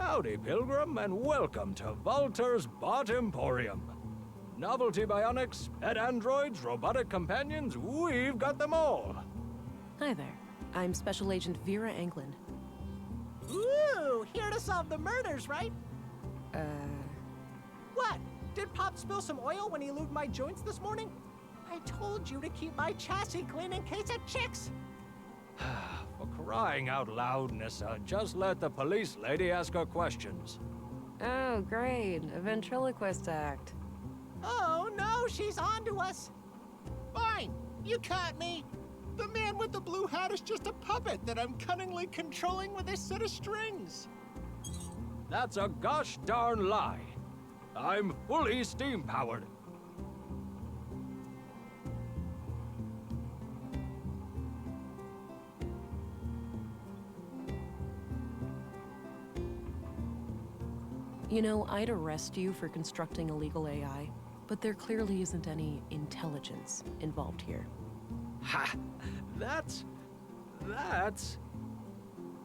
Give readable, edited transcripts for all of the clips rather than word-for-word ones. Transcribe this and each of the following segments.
Howdy, Pilgrim, and welcome to Volter's Bot Emporium. Novelty bionics, pet androids, robotic companions, we've got them all. Hi there. I'm Special Agent Vera Anglin. Ooh, here to solve the murders, right? What? Did Pop spill some oil when he lubed my joints this morning? I told you to keep my chassis clean in case it chicks. For crying out loud, Nissa, just let the police lady ask her questions. Oh, great. A ventriloquist act. Oh no, she's on to us. Fine, you caught me. The man with the blue hat is just a puppet that I'm cunningly controlling with this set of strings. That's a gosh darn lie. I'm fully steam-powered. You know, I'd arrest you for constructing illegal AI, but there clearly isn't any intelligence involved here. Ha! That's...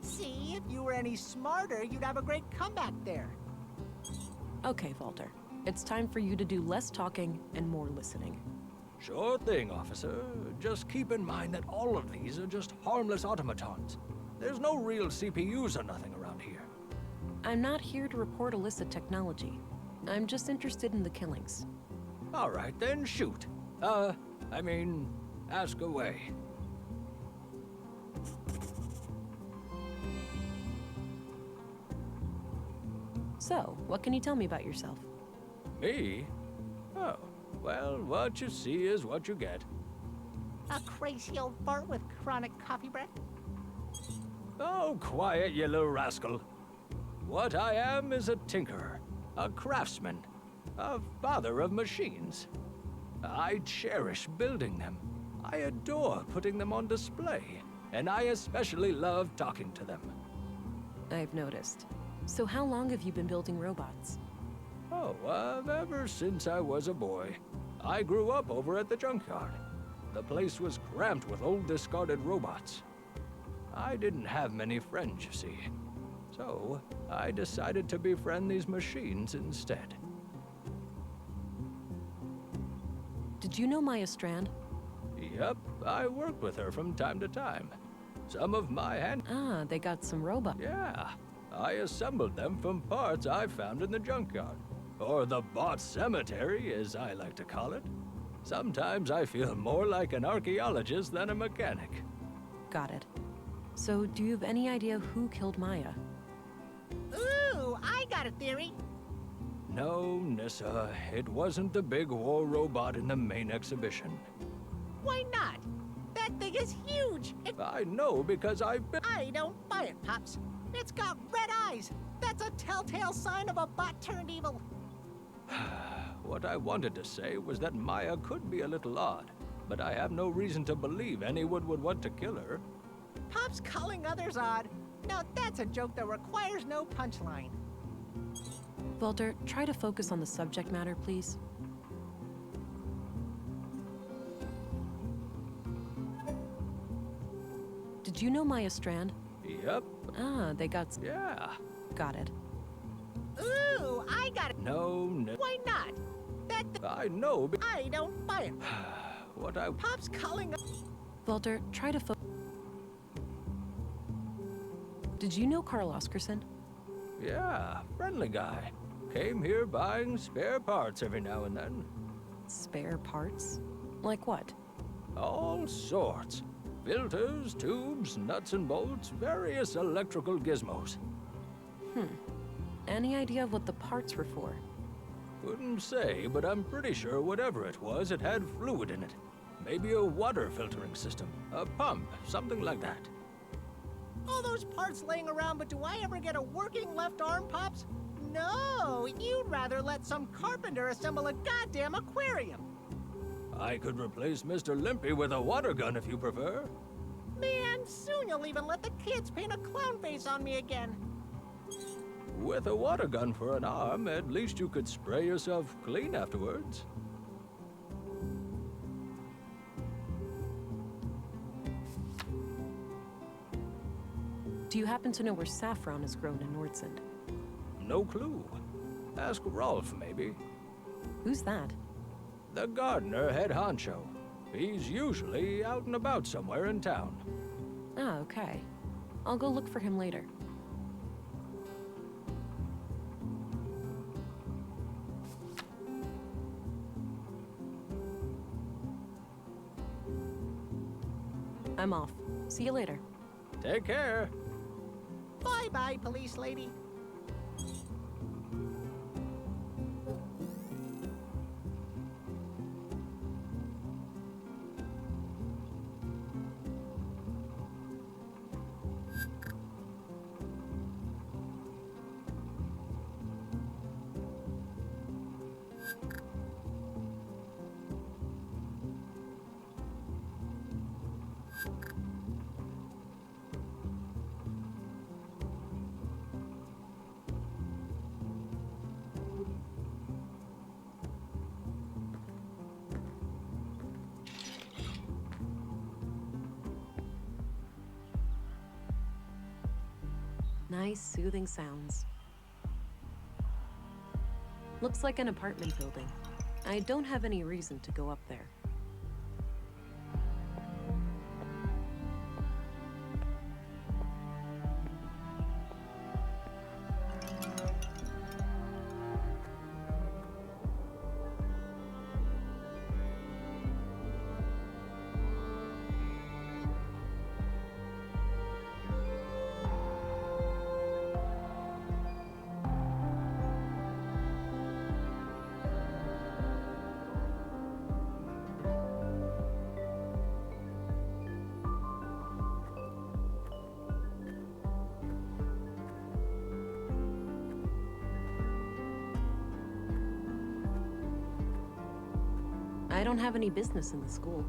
See, if you were any smarter, you'd have a great comeback there. Okay, Walter. It's time for you to do less talking and more listening. Sure thing, officer. Just keep in mind that all of these are just harmless automatons. There's no real CPUs or nothing around here. I'm not here to report illicit technology. I'm just interested in the killings. All right, then shoot. Ask away. So, what can you tell me about yourself? Me? Oh, well, what you see is what you get. A crazy old fart with chronic coffee breath? Oh, quiet, you little rascal. What I am is a tinkerer, a craftsman, a father of machines. I cherish building them. I adore putting them on display, and I especially love talking to them. I've noticed. So how long have you been building robots? Oh, ever since I was a boy. I grew up over at the junkyard. The place was cramped with old discarded robots. I didn't have many friends, you see. So, I decided to befriend these machines instead. Did you know Maya Strand? Yep, I worked with her from time to time. Some of my Ah, they got some robots. Yeah, I assembled them from parts I found in the junkyard. Or the bot cemetery, as I like to call it. Sometimes I feel more like an archaeologist than a mechanic. Got it. So, do you have any idea who killed Maya? Ooh, I got a theory. No, Nissa, it wasn't the big war robot in the main exhibition. Why not? That thing is huge. I know because I've been... I don't buy it, Pops. It's got red eyes. That's a telltale sign of a bot turned evil. What I wanted to say was that Maya could be a little odd, but I have no reason to believe anyone would want to kill her. Pop's calling others odd. Now that's a joke that requires no punchline. Walter, try to focus on the subject matter, please. Did you know Maya Strand? Yep. Ah, they got... Yeah. Got it. Ooh, I got it. No, Why not? I know. I don't buy it. What I... Pop's calling... Walter, try to focus... Did you know Carl Oscarson? Yeah, friendly guy. Came here buying spare parts every now and then. Spare parts? Like what? All sorts. Filters, tubes, nuts and bolts, various electrical gizmos. Any idea of what the parts were for? Couldn't say, but I'm pretty sure whatever it was, it had fluid in it. Maybe a water filtering system, a pump, something like that. All those parts laying around, but do I ever get a working left arm, Pops? No, you'd rather let some carpenter assemble a goddamn aquarium. I could replace Mr. Limpy with a water gun if you prefer. Man, soon you'll even let the kids paint a clown face on me again. With a water gun for an arm, at least you could spray yourself clean afterwards. Do you happen to know where saffron is grown in Nordsund? no clue. Ask Rolf, maybe. Who's that? The gardener head honcho. He's usually out and about somewhere in town. Ah, okay. I'll go look for him later. I'm off. See you later. Take care. Bye-bye, police lady. Nice, soothing sounds. Looks like an apartment building. I don't have any reason to go up there. I don't have any business in the school.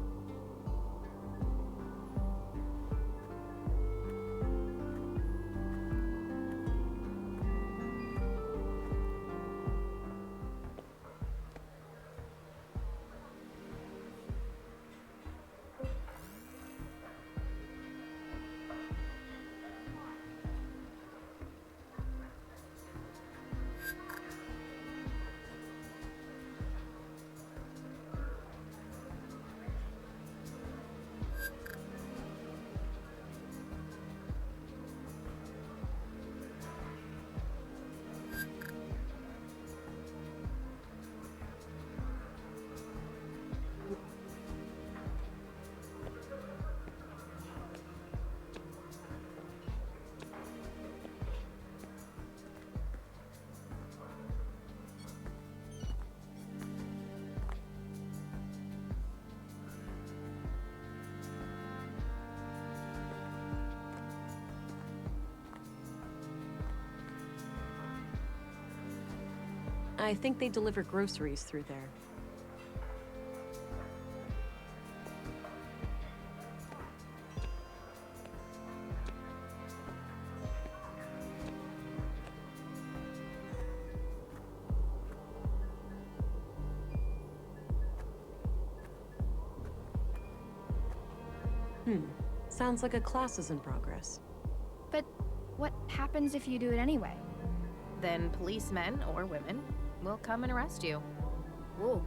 I think they deliver groceries through there. Sounds like a class is in progress. But what happens if you do it anyway? Then policemen, or women, will come and arrest you. Whoa.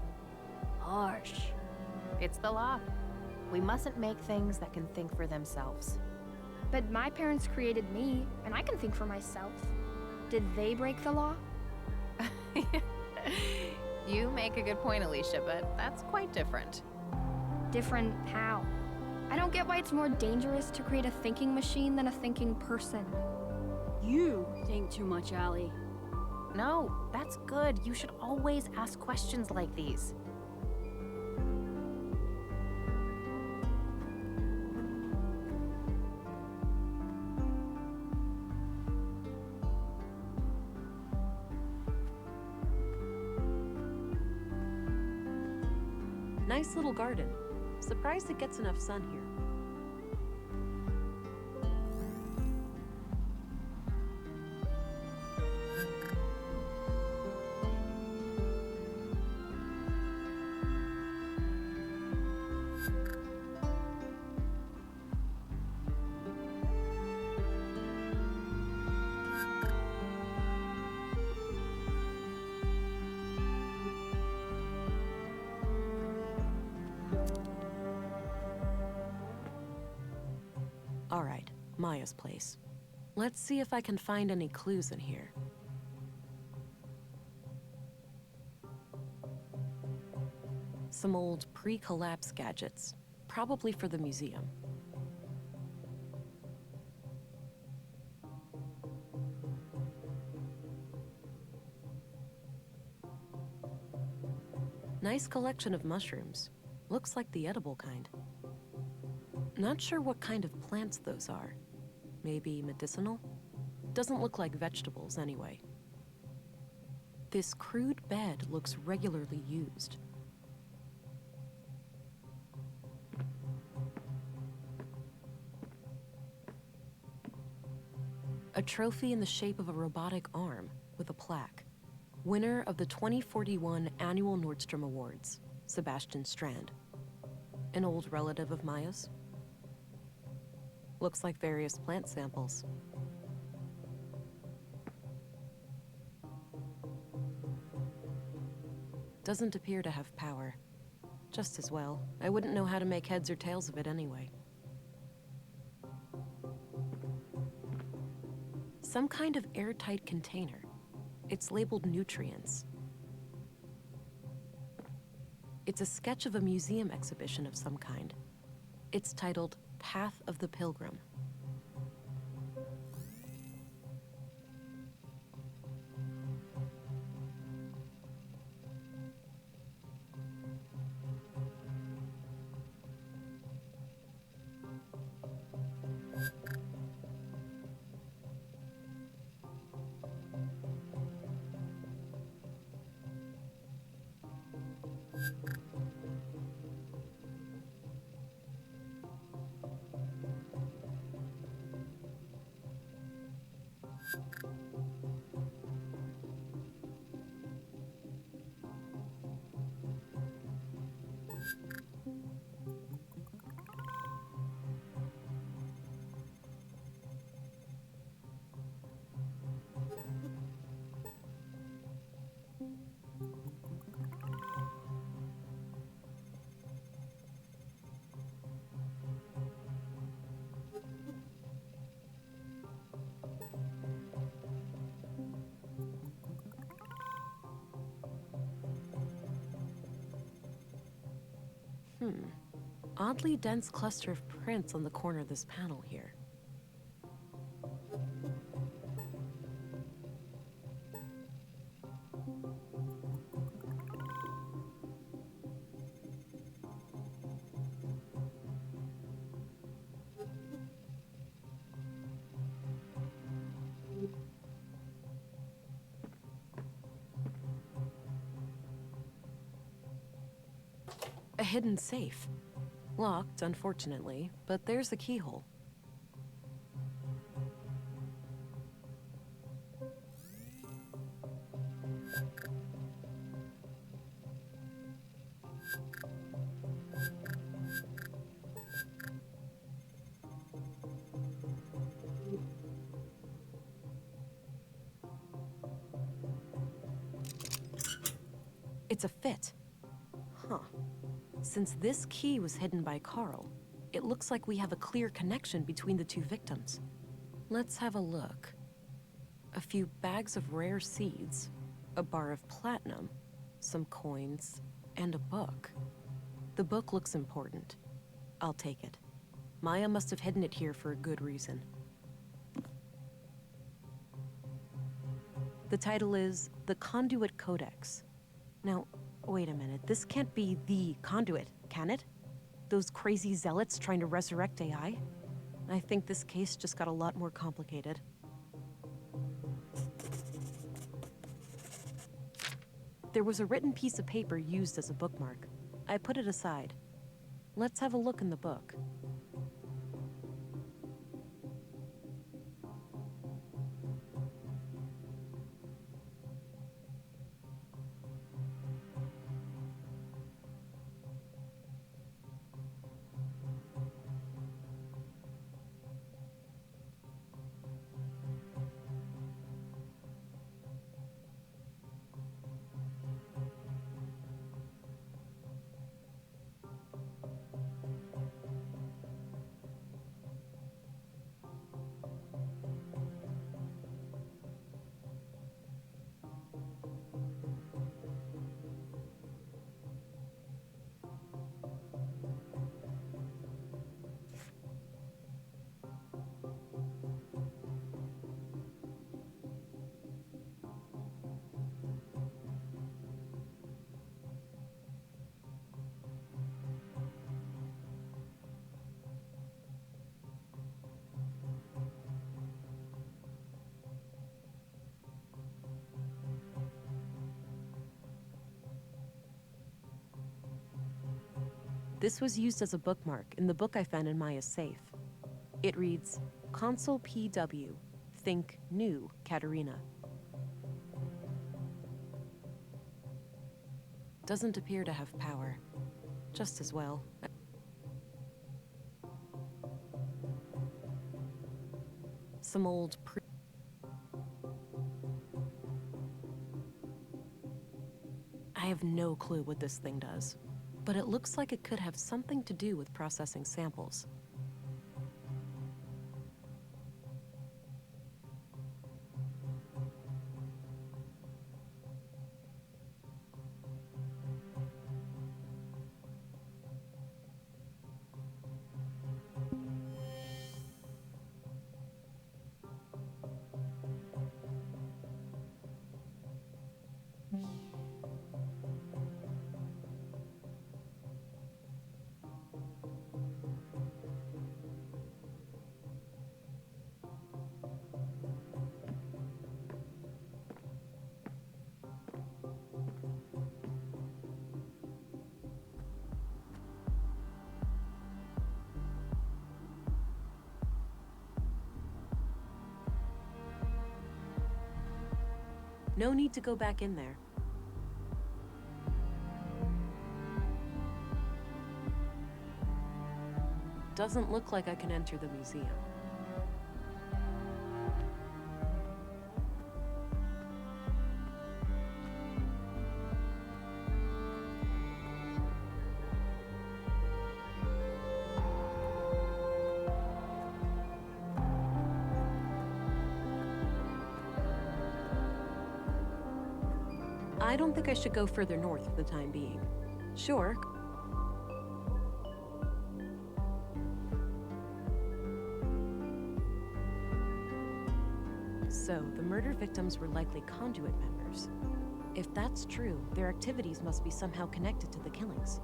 Harsh. It's the law. We mustn't make things that can think for themselves. But my parents created me, and I can think for myself. Did they break the law? You make a good point, Alicia, but that's quite different. Different how? I don't get why it's more dangerous to create a thinking machine than a thinking person. You think too much, Allie. No, that's good. You should always ask questions like these. Nice little garden. Surprised it gets enough sun here. All right, Maya's place. Let's see if I can find any clues in here. Some old pre-collapse gadgets, probably for the museum. Nice collection of mushrooms. Looks like the edible kind. Not sure what kind of plants those are. Maybe medicinal? Doesn't look like vegetables anyway. This crude bed looks regularly used. A trophy in the shape of a robotic arm with a plaque. Winner of the 2041 annual Nordstrom Awards, Sebastian Strand. An old relative of Maya's? Looks like various plant samples. Doesn't appear to have power. Just as well. I wouldn't know how to make heads or tails of it anyway. Some kind of airtight container. It's labeled nutrients. It's a sketch of a museum exhibition of some kind. It's titled Path of the Pilgrim. Oddly dense cluster of prints on the corner of this panel here. A hidden safe. Locked, unfortunately, but there's the keyhole. It's a fit. Huh. Since this key was hidden by Carl, it looks like we have a clear connection between the two victims. Let's have a look. A few bags of rare seeds, a bar of platinum, some coins, and a book. The book looks important. I'll take it. Maya must have hidden it here for a good reason. The title is The Conduit Codex. Now, wait a minute, this can't be the Conduit, can it? Those crazy zealots trying to resurrect AI? I think this case just got a lot more complicated. There was a written piece of paper used as a bookmark. I put it aside. Let's have a look in the book. This was used as a bookmark in the book I found in Maya's safe. It reads, Consul PW, think new, Katerina. Doesn't appear to have power. Just as well. Some old I have no clue what this thing does, but it looks like it could have something to do with processing samples. No need to go back in there. Doesn't look like I can enter the museum. I don't think I should go further north for the time being. Sure. So, the murder victims were likely conduit members. If that's true, their activities must be somehow connected to the killings.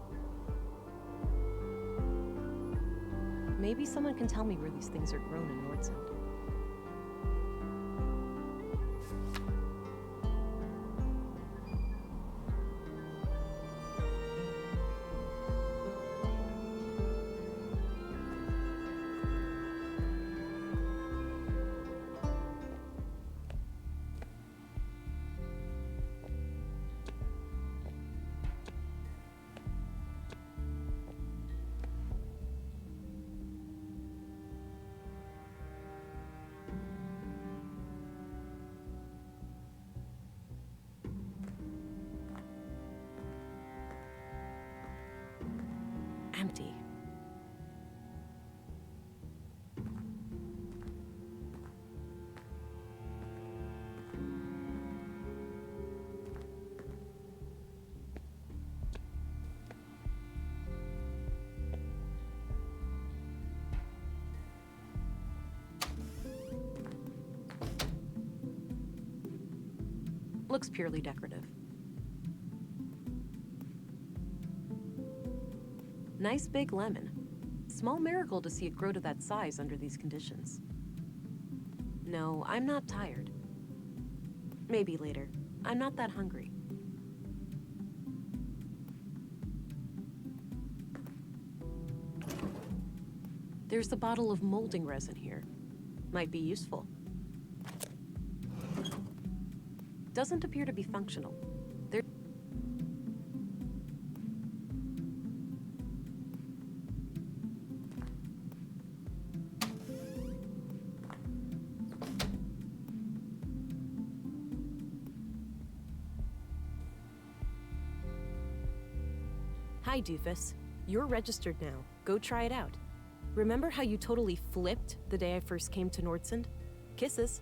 Maybe someone can tell me where these things are grown in Nordsund. Empty. Looks purely decorative. Nice big lemon. Small miracle to see it grow to that size under these conditions. No, I'm not tired. Maybe later. I'm not that hungry. There's a bottle of molding resin here. Might be useful. Doesn't appear to be functional. Hi, Doofus. You're registered now. Go try it out. Remember how you totally flipped the day I first came to Nordsund? Kisses.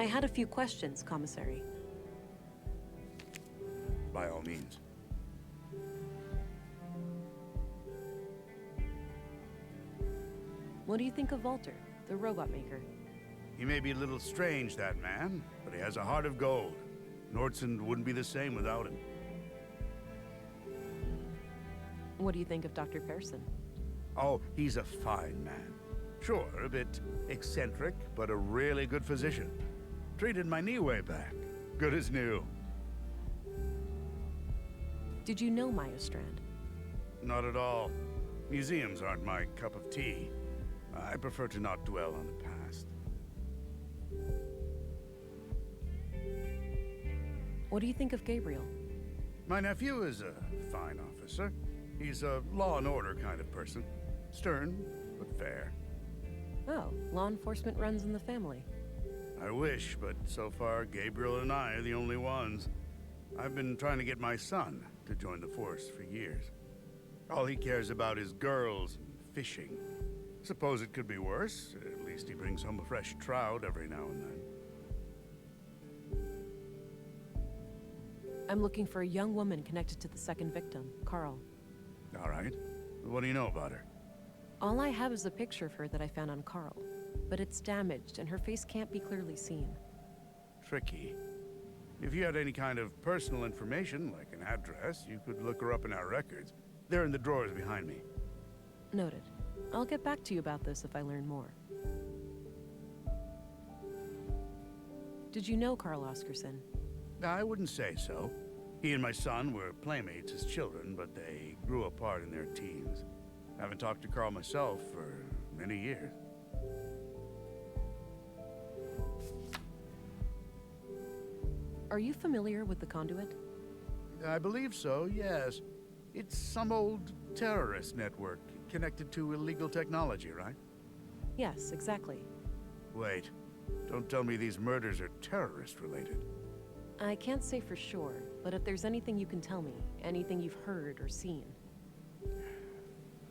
I had a few questions, Commissary. By all means. What do you think of Walter, the robot maker? He may be a little strange, that man, but he has a heart of gold. Nordson wouldn't be the same without him. What do you think of Dr. Pearson? Oh, he's a fine man. Sure, a bit eccentric, but a really good physician. Treated my knee way back. Good as new. Did you know Myostrand? Not at all. Museums aren't my cup of tea. I prefer to not dwell on the past. What do you think of Gabriel? My nephew is a fine officer. He's a law and order kind of person. Stern, but fair. Oh, law enforcement runs in the family. I wish, but so far, Gabriel and I are the only ones. I've been trying to get my son to join the force for years. All he cares about is girls and fishing. Suppose it could be worse. At least he brings home a fresh trout every now and then. I'm looking for a young woman connected to the second victim, Carl. All right. What do you know about her? All I have is a picture of her that I found on Carl, but it's damaged and her face can't be clearly seen. Tricky. If you had any kind of personal information, like an address, you could look her up in our records. They're in the drawers behind me. Noted. I'll get back to you about this if I learn more. Did you know Carl Oscarson? I wouldn't say so. He and my son were playmates as children, but they grew apart in their teens. I haven't talked to Carl myself for many years. Are you familiar with the Conduit? I believe so, yes. It's some old terrorist network connected to illegal technology, right? Yes, exactly. Wait, don't tell me these murders are terrorist-related. I can't say for sure, but if there's anything you can tell me, anything you've heard or seen.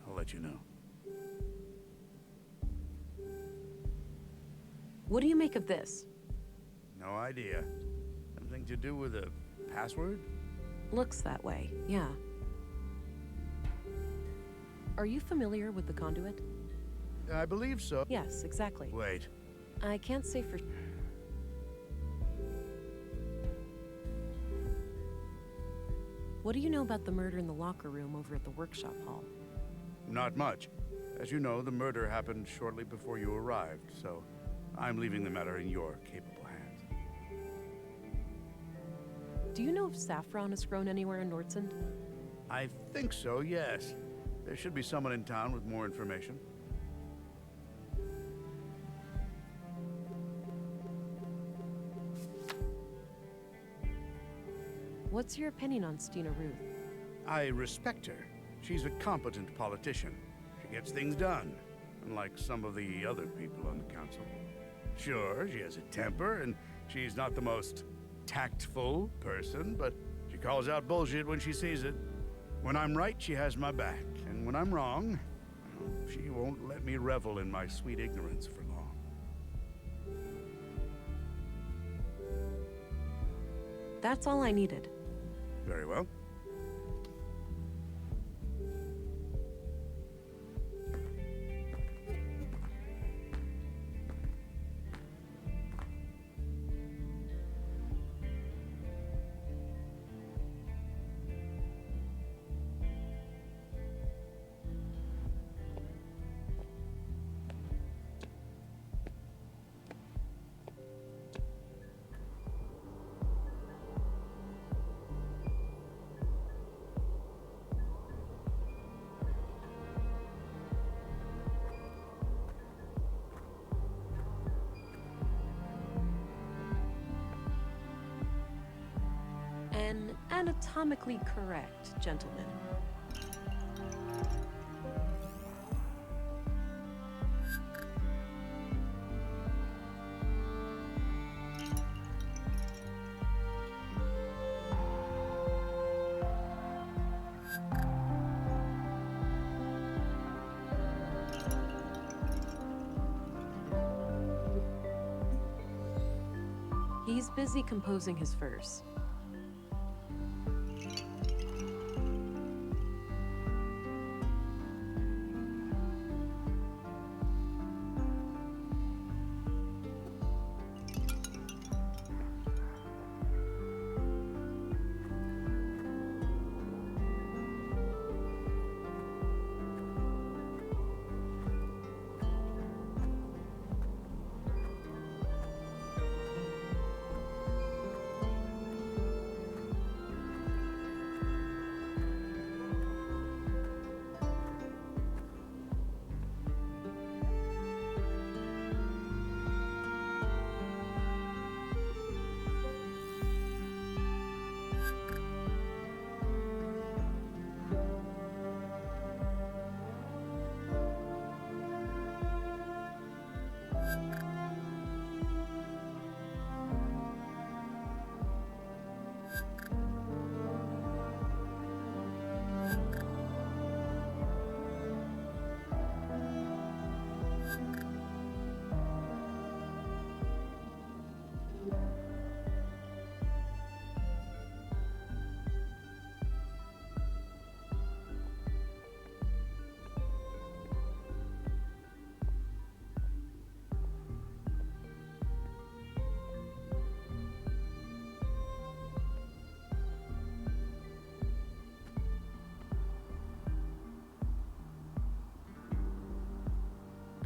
I'll let you know. What do you make of this? No idea. Something to do with a password? Looks that way, yeah. Are you familiar with the Conduit? I believe so. Yes, exactly. Wait. I can't say for... What do you know about the murder in the locker room over at the workshop hall? Not much. As you know, the murder happened shortly before you arrived, so I'm leaving the matter in your capable hands. Do you know if saffron is grown anywhere in Nordsund? I think so, yes. There should be someone in town with more information. What's your opinion on Stina Ruth? I respect her. She's a competent politician. She gets things done, unlike some of the other people on the council. Sure, she has a temper, and she's not the most tactful person, but she calls out bullshit when she sees it. When I'm right, she has my back, and when I'm wrong, well, she won't let me revel in my sweet ignorance for long. That's all I needed. Very well. An anatomically correct gentleman. He's busy composing his verse.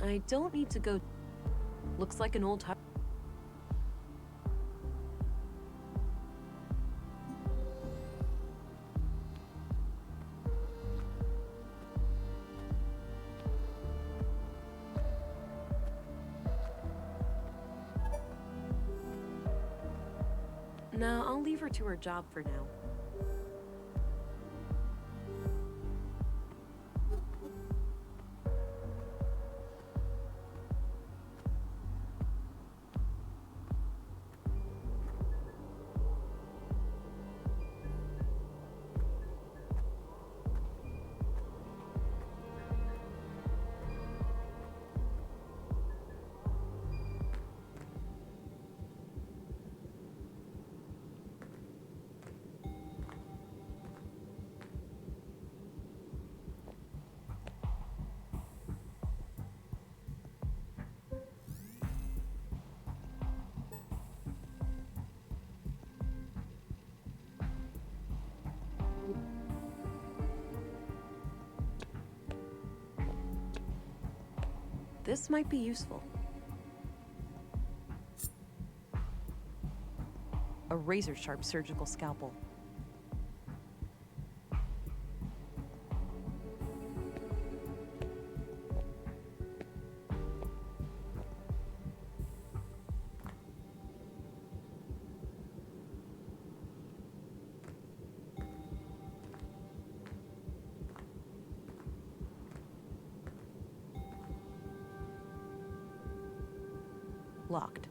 I don't need to go... Looks like an old... No, I'll leave her to her job for now. This might be useful. A razor-sharp surgical scalpel. Locked.